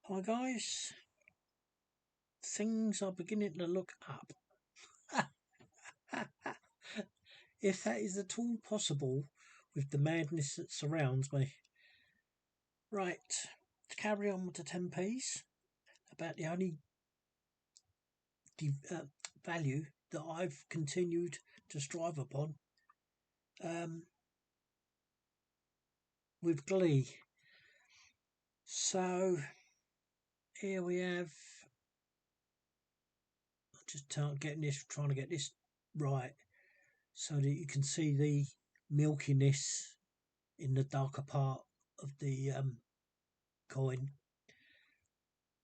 Hi guys, things are beginning to look up. If that is at all possible with the madness that surrounds me. Right, to carry on with the 10p's, about the only value that I've continued to strive upon um, with glee. So here we have, just trying to get this right so that you can see the milkiness in the darker part of the coin.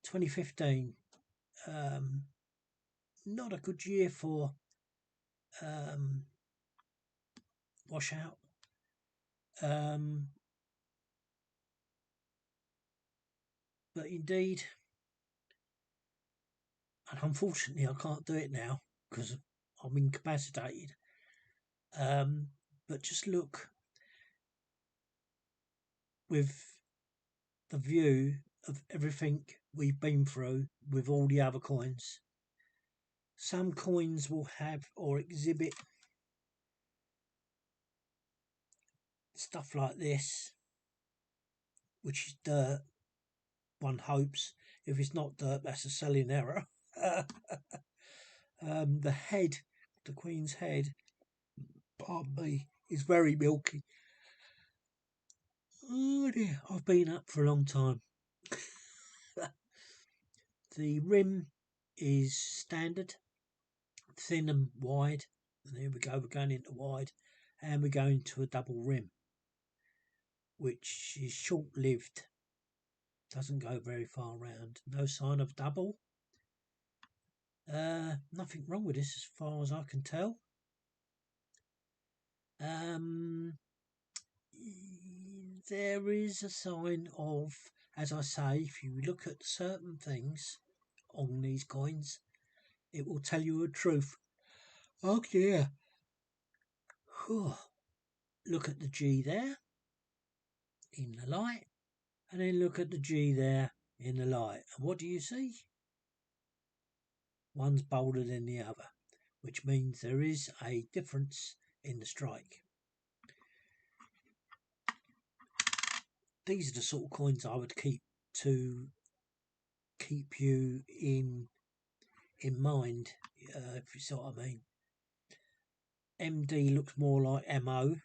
2015, um, not a good year for um, washout. Um, but indeed, and unfortunately, I can't do it now because I'm incapacitated. But just look with the view of everything we've been through with all the other coins. Some coins will have or exhibit stuff like this, which is dirt. One hopes. If it's not dirt, that's a selling error. The head, the Queen's head, pardon me, is very milky. Oh dear, I've been up for a long time. The rim is standard, thin and wide. And here we go, we're going into wide. And we're going to a double rim, which is short-lived. Doesn't go very far round. No sign of double. Nothing wrong with this as far as I can tell. There is a sign of, as I say, if you look at certain things on these coins, it will tell you the truth. Oh yeah. Look at the G there in the light, and then look at the G there in the light. And what do you see? One's bolder than the other, which means there is a difference in the strike. These are the sort of coins I would keep to keep you in mind, if you see what I mean. MD looks more like MO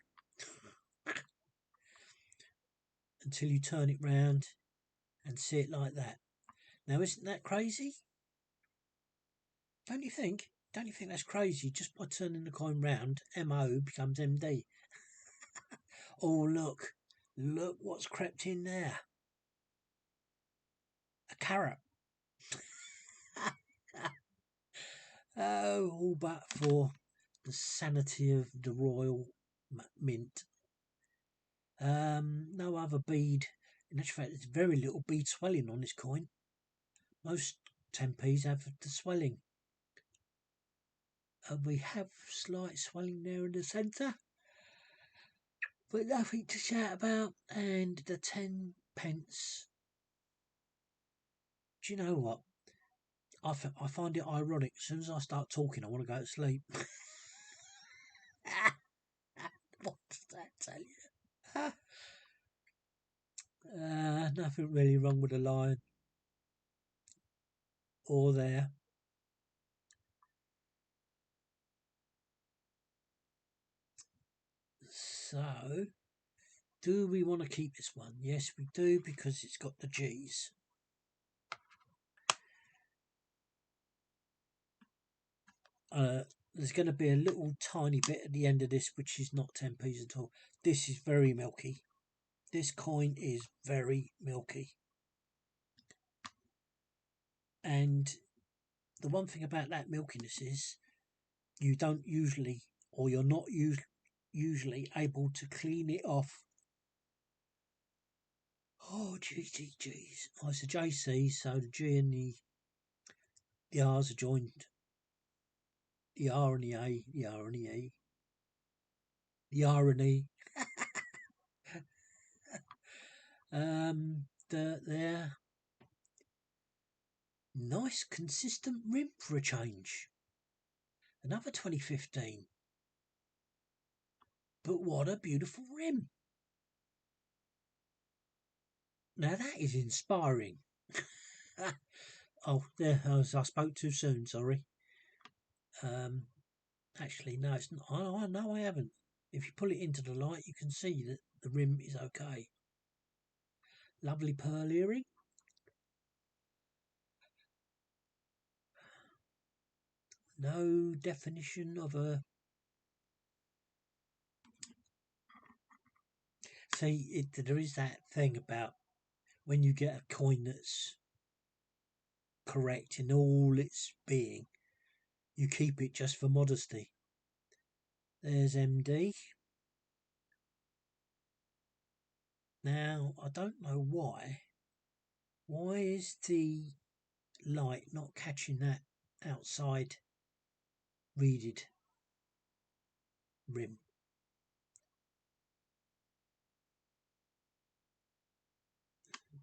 until you turn it round and see it like that. Now, isn't that crazy? Don't you think? Don't you think that's crazy? Just by turning the coin round, MO becomes MD. Oh, look what's crept in there. A carrot. Oh, all but for the sanity of the Royal Mint. No other bead. In actual fact, there's very little bead swelling on this coin. Most 10p's have the swelling. We have slight swelling there in the centre, but nothing to shout about. And the 10p. Do you know what? I find it ironic. As soon as I start talking, I want to go to sleep. What does that tell you? Nothing really wrong with the line or there. So, do we want to keep this one? Yes, we do, because it's got the G's. There's going to be a little tiny bit at the end of this, which is not 10p's at all. This is very milky. This coin is very milky. And the one thing about that milkiness is you don't usually, or you're not usually able to clean it off. Oh, geez. Oh, it's a JC, so the G and the R's are joined. The R and the A, the R and the E. The R and E. Dirt there. Nice consistent rim for a change. Another 2015. But what a beautiful rim. Now that is inspiring. Oh, there, I spoke too soon, sorry. Actually, no, it's not. No, I haven't. If you pull it into the light, you can see that the rim is okay. Lovely pearl earring. No definition of a... See, there is that thing about when you get a coin that's correct in all its being, you keep it just for modesty. There's MD. Now, I don't know why. Why is the light not catching that outside reeded rim?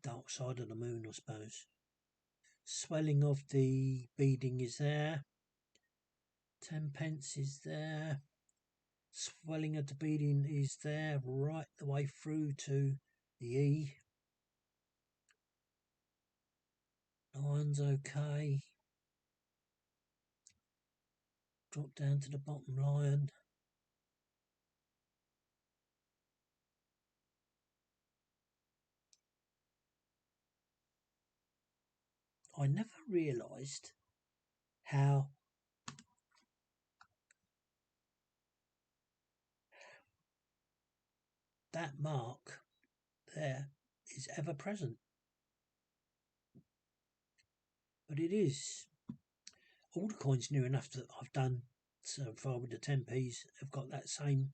Dark side of the moon, I suppose. Swelling of the beading is there. 10p is there. Swelling of the beading is there right the way through to the E. Line's okay. Drop down to the bottom line. I never realised how that mark there is ever present. But it is. All the coins near enough that I've done so far with the 10p's have got that same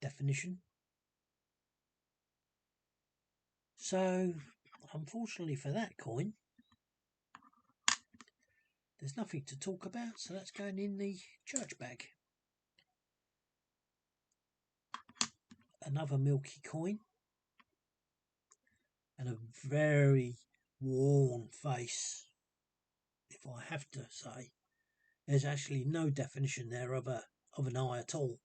definition. So, unfortunately for that coin, there's nothing to talk about, so that's going in the church bag. Another milky coin. And a very worn face, if I have to say. There's actually no definition there of an eye at all.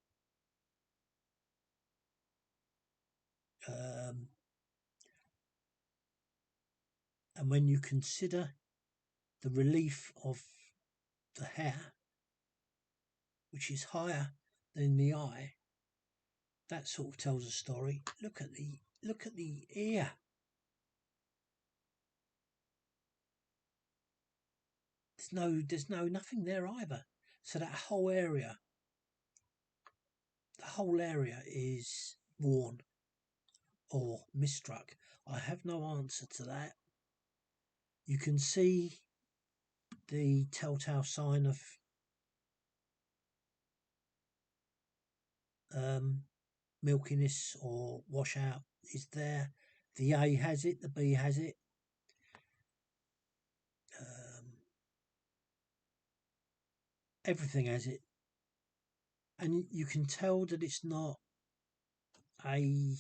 And when you consider the relief of the hair, which is higher than the eye, that sort of tells a story. Look at the ear. There's nothing there either. So that whole area, the whole area is worn or misstruck. I have no answer to that. You can see the telltale sign of milkiness or washout is there. The A has it, the B has it. Everything has it. And you can tell that it's not a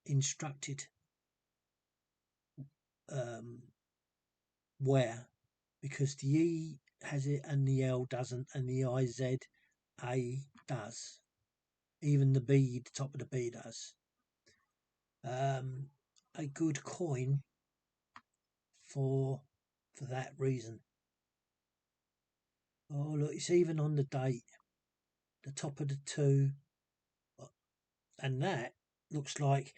instructed wear, because the E has it and the L doesn't, and the A does. Even the B, the top of the B does. A good coin for that reason. Oh look, it's even on the date, the top of the 2, and that looks like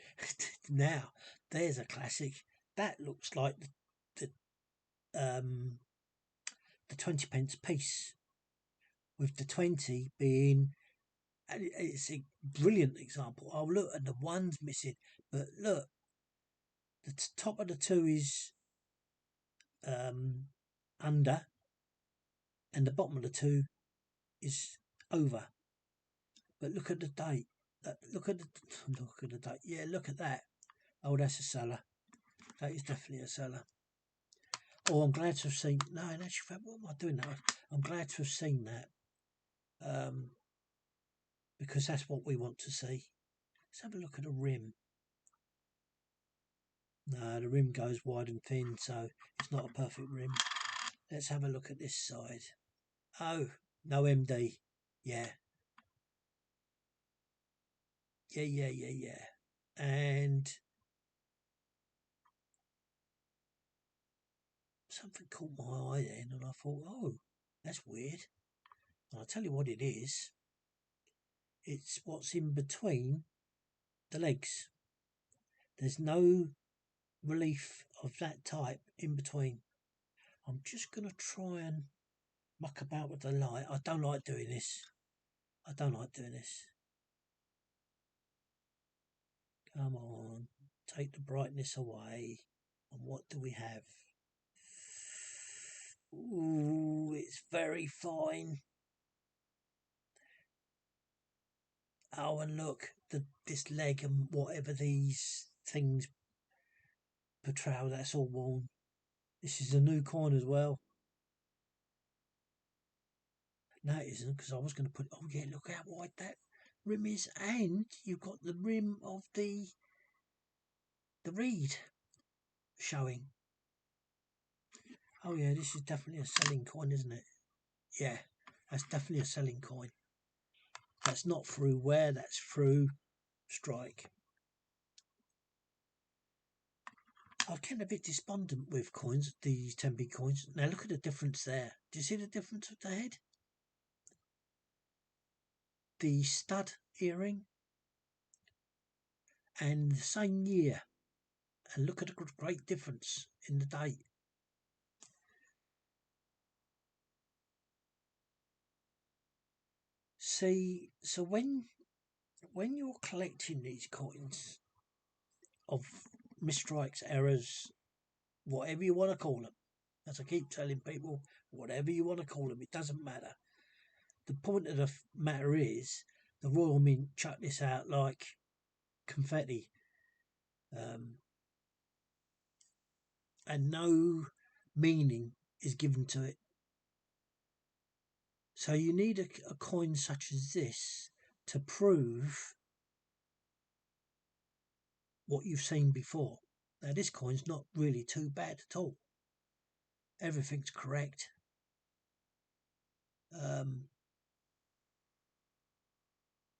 now there's a classic. That looks like the 20p piece, with the 20 being, it's a brilliant example. Oh look, and the 1's missing, but look, the top of the 2 is under, and the bottom of the 2 is over. But look at the date. Look at the date. Yeah, look at that. Oh, that's a seller. That is definitely a seller. Oh, I'm glad to have seen. No, in actual fact, what am I doing now? I'm glad to have seen that. Because that's what we want to see. Let's have a look at a rim. No, the rim goes wide and thin, so it's not a perfect rim. Let's have a look at this side. Oh, no MD. Yeah. Yeah. And something caught my eye then, and I thought, oh, that's weird. And I'll tell you what it is. It's what's in between the legs. There's no relief of that type in between. I'm just going to try and muck about with the light. I don't like doing this. Come on. Take the brightness away. And what do we have? Ooh, it's very fine. Oh, and look, this leg and whatever these things portray, that's all worn. This is a new coin as well. No, it isn't, because I was going to put. Oh yeah, look how wide that rim is, and you've got the rim of the reed showing. Oh yeah, this is definitely a selling coin, isn't it? Yeah, that's definitely a selling coin. That's not through wear, that's through strike. I get a bit despondent with coins, these 10p coins. Now look at the difference there. Do you see the difference with the head? The stud earring, and the same year. And look at the great difference in the date. See, so when you're collecting these coins of misstrikes, errors, whatever you want to call them, as I keep telling people, whatever you want to call them, it doesn't matter. The point of the matter is, the Royal Mint chuck this out like confetti, and no meaning is given to it. So you need a coin such as this to prove what you've seen before. Now this coin's not really too bad at all. Everything's correct.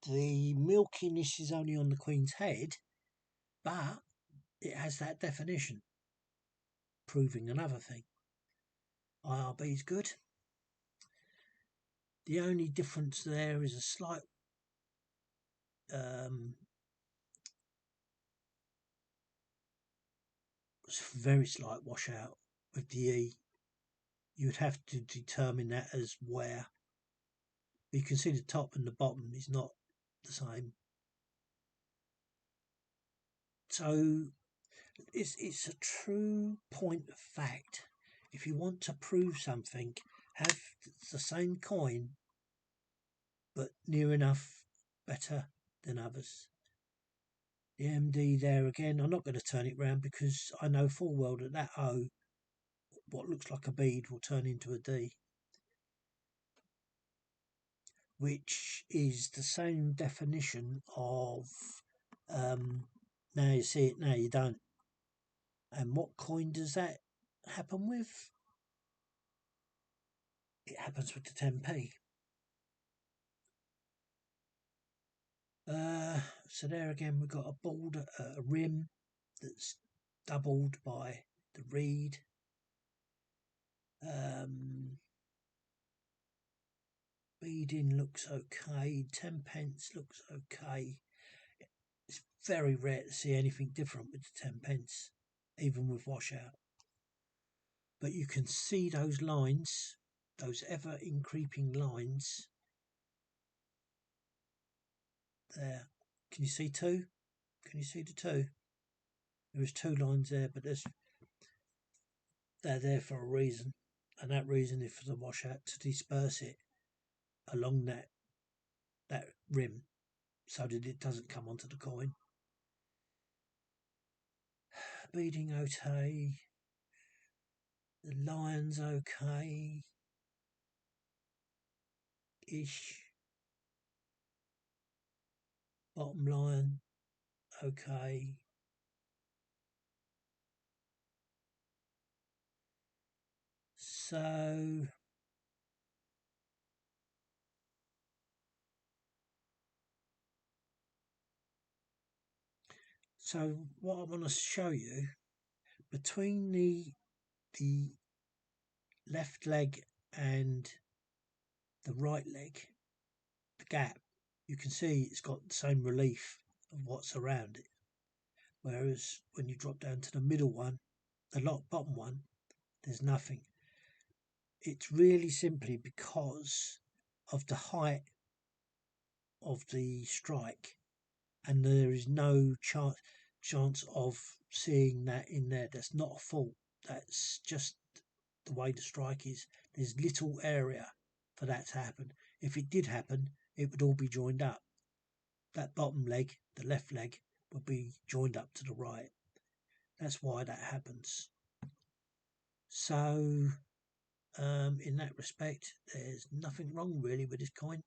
The milkiness is only on the Queen's head, but it has that definition, proving another thing. IRB is good. The only difference there is a slight very slight washout with the E. You would have to determine that as where. You can see the top and the bottom is not the same. So it's a true point of fact. If you want to prove something, have the same coin, but near enough better than others. The MD there again, I'm not going to turn it round because I know full well that O, what looks like a bead, will turn into a D, which is the same definition of now you see it, now you don't. And what coin does that happen with? It happens with the 10p. So there again we've got a border, a rim that's doubled by the reed. Beading looks okay. 10p looks okay. It's very rare to see anything different with the 10p, even with washout. But you can see those lines, those ever increasing lines there. Can you see two? Can you see the two? There is two lines there, but they're there for a reason, and that reason is for the washout to disperse it along that rim so that it doesn't come onto the coin. Beading okay. The line's okay. Ish. Bottom line okay. So what I want to show you, between the left leg and the right leg, the gap, you can see it's got the same relief of what's around it. Whereas when you drop down to the middle one, the bottom one, there's nothing. It's really simply because of the height of the strike, and there is no chance of seeing that in there. That's not a fault. That's just the way the strike is. There's little area for that to happen. If it did happen, it would all be joined up. That bottom leg, the left leg, would be joined up to the right. That's why that happens. So in that respect, there's nothing wrong really with this coin.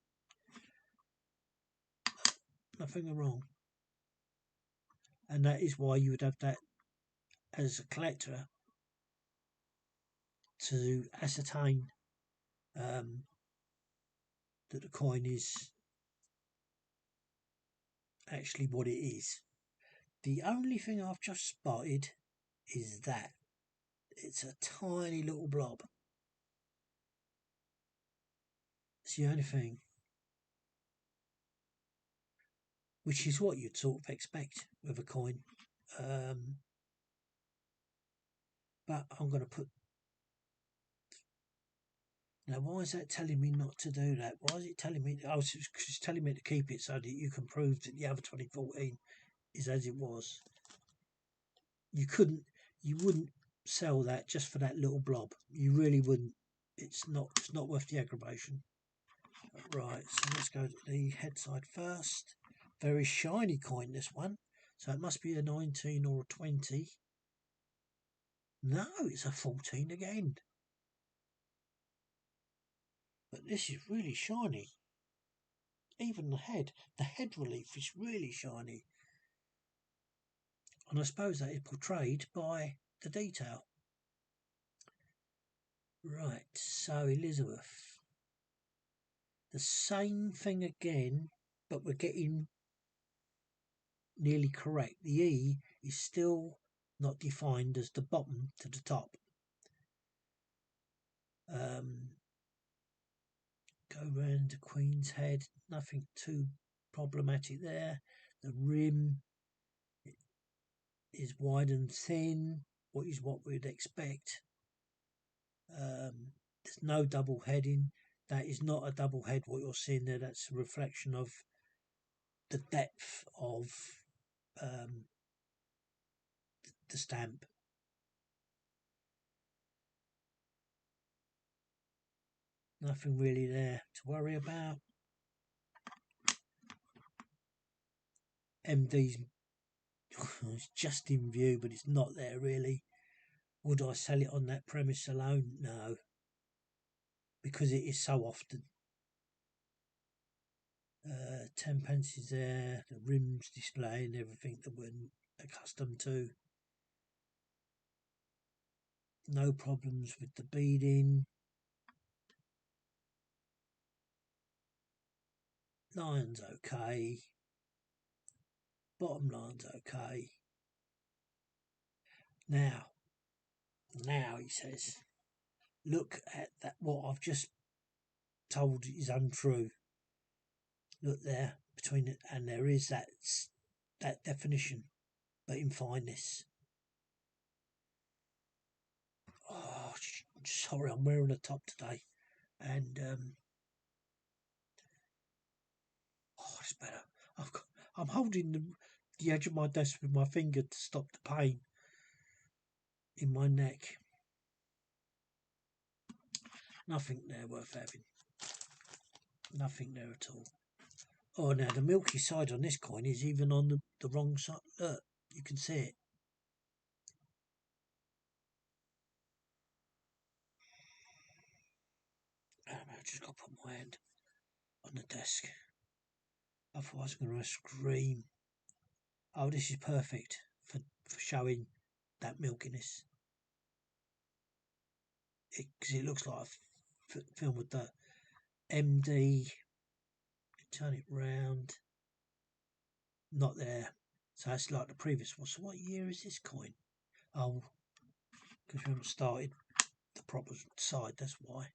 Nothing wrong. And that is why you would have that as a collector, to ascertain that the coin is actually what it is. The only thing I've just spotted is that it's a tiny little blob. It's the only thing, which is what you'd sort of expect with a coin. But I'm going to put... Now, why is that telling me not to do that? Why is it telling me... Oh, it's telling me to keep it so that you can prove that the other 2014 is as it was. You wouldn't sell that just for that little blob. You really wouldn't. It's not worth the aggravation. Right, so let's go to the head side first. Very shiny coin, this one. So it must be a 19 or a 20. No, it's a 14 again. But this is really shiny. Even the head relief is really shiny. And I suppose that is portrayed by the detail. Right, so Elizabeth. The same thing again, but we're getting nearly correct. The E is still not defined as the bottom to the top. Go round the Queen's head, nothing too problematic there. The rim is wide and thin, what we'd expect. There's no double heading. That is not a double head, what you're seeing there. That's a reflection of the depth of the stamp. Nothing really there to worry about. MD's it's just in view, but it's not there really. Would I sell it on that premise alone? No, because it is so often. 10 pence is there, the rims displaying everything that we're accustomed to. No problems with the beading. Line's okay. Bottom line's okay. Now he says, look at that, what I've just told is untrue. Look there between it, and there is that definition, but in fineness. Oh, sorry, I'm wearing a top today, and oh, it's better. I'm holding the edge of my desk with my finger to stop the pain in my neck. Nothing there worth having. Nothing there at all. Oh, now the milky side on this coin is even on the wrong side. Look, you can see it. I've just got to put my hand on the desk. Otherwise I'm going to scream. Oh, this is perfect for showing that milkiness. because it looks like a film with the MD. Turn it round. Not there. So it's like the previous one. So what year is this coin? Oh, because we haven't started the proper side, that's why.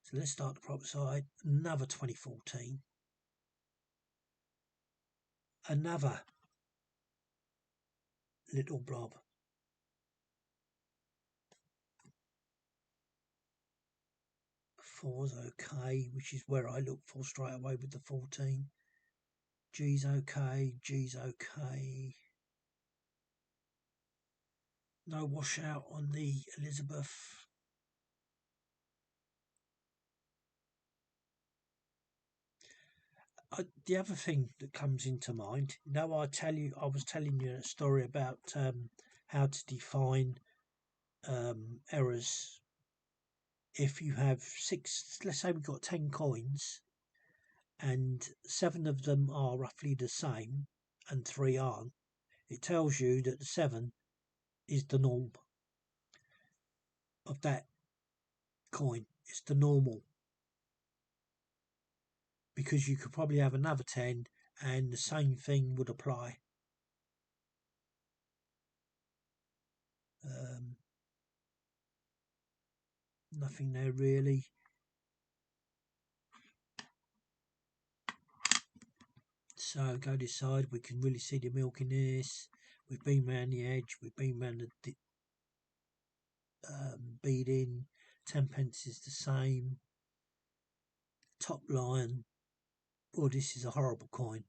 So let's start the proper side. Another 2014. Another little blob. 4's okay, which is where I look for straight away with the 14. G's okay, G's okay. No washout on the Elizabeth. The other thing that comes into mind, I was telling you a story about how to define errors. If you have let's say we've got 10 coins, and 7 of them are roughly the same, and 3 aren't, it tells you that the 7 is the norm of that coin. It's the normal, because you could probably have another 10 and the same thing would apply. Nothing there really. So go this side, we can really see the milk in this. We've been round the edge, we've been round the beading. 10 pence is the same. Top line. Oh, this is a horrible coin.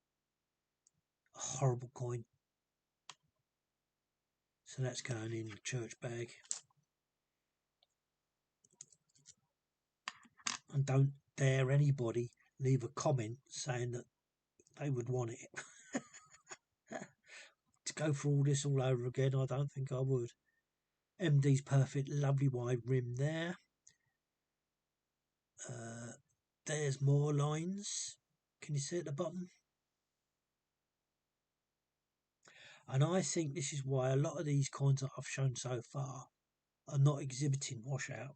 A horrible coin. So that's going in the church bag. And don't dare anybody leave a comment saying that they would want it. To go through all this all over again, I don't think I would. MD's perfect, lovely wide rim there. There's more lines. Can you see at the bottom? And I think this is why a lot of these coins that I've shown so far are not exhibiting washout,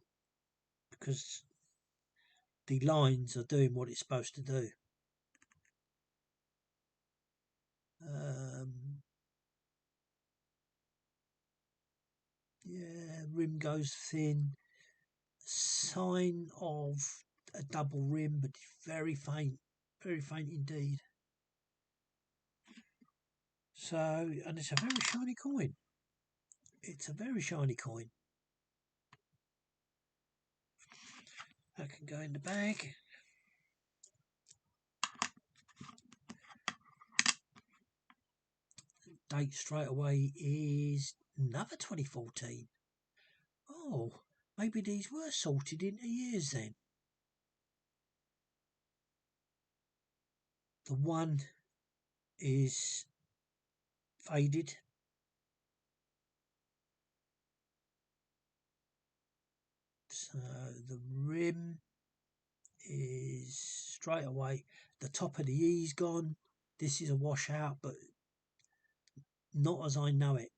because the lines are doing what it's supposed to do. Yeah, rim goes thin. Sign of a double rim, but very faint indeed. So, and it's a very shiny coin. It's a very shiny coin. That can go in the bag. Date straight away is another 2014. Oh, maybe these were sorted into years then. The one is faded. So the rim is straight away. The top of the E's gone. This is a washout, but not as I know it.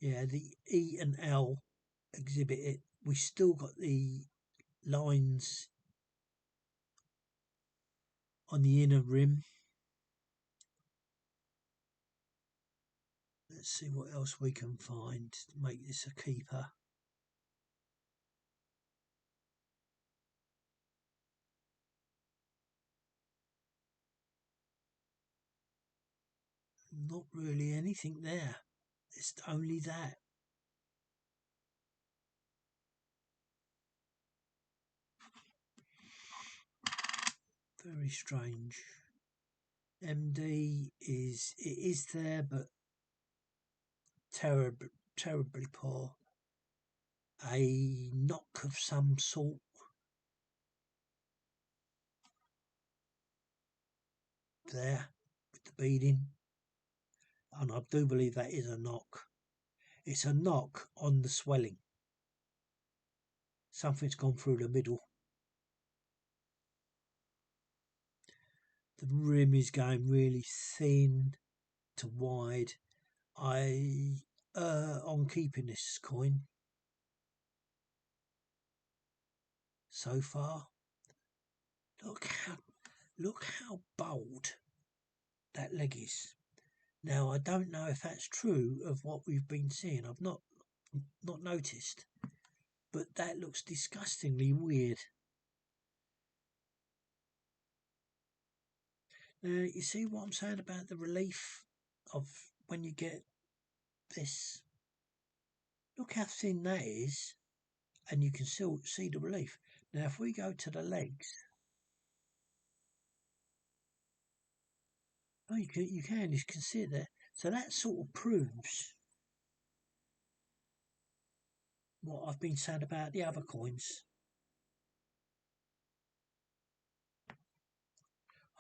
Yeah, the E and L exhibit it. We still got the lines on the inner rim. Let's see what else we can find to make this a keeper. Not really anything there. It's only that. Very strange. MD is there, but terribly poor. A knock of some sort. There with the beading, and I do believe that is a knock. It's a knock on the swelling. Something's gone through the middle. The rim is going really thin to wide. I on keeping this coin so far. Look how bold that leg is. Now I don't know if that's true of what we've been seeing. I've not noticed, but that looks disgustingly weird. Now you see what I'm saying about the relief of when you get this. Look how thin that is, and you can still see the relief. Now if we go to the legs, oh you can see it there. So that sort of proves what I've been saying about the other coins.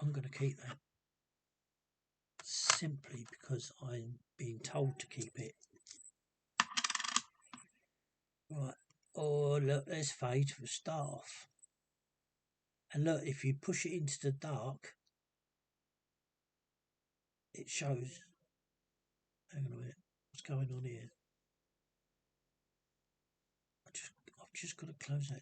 I'm going to keep that simply because I'm being told to keep it. Right. Oh, look, there's fade for staff. And look, if you push it into the dark, it shows. Hang on a minute. What's going on here? I've just got to close that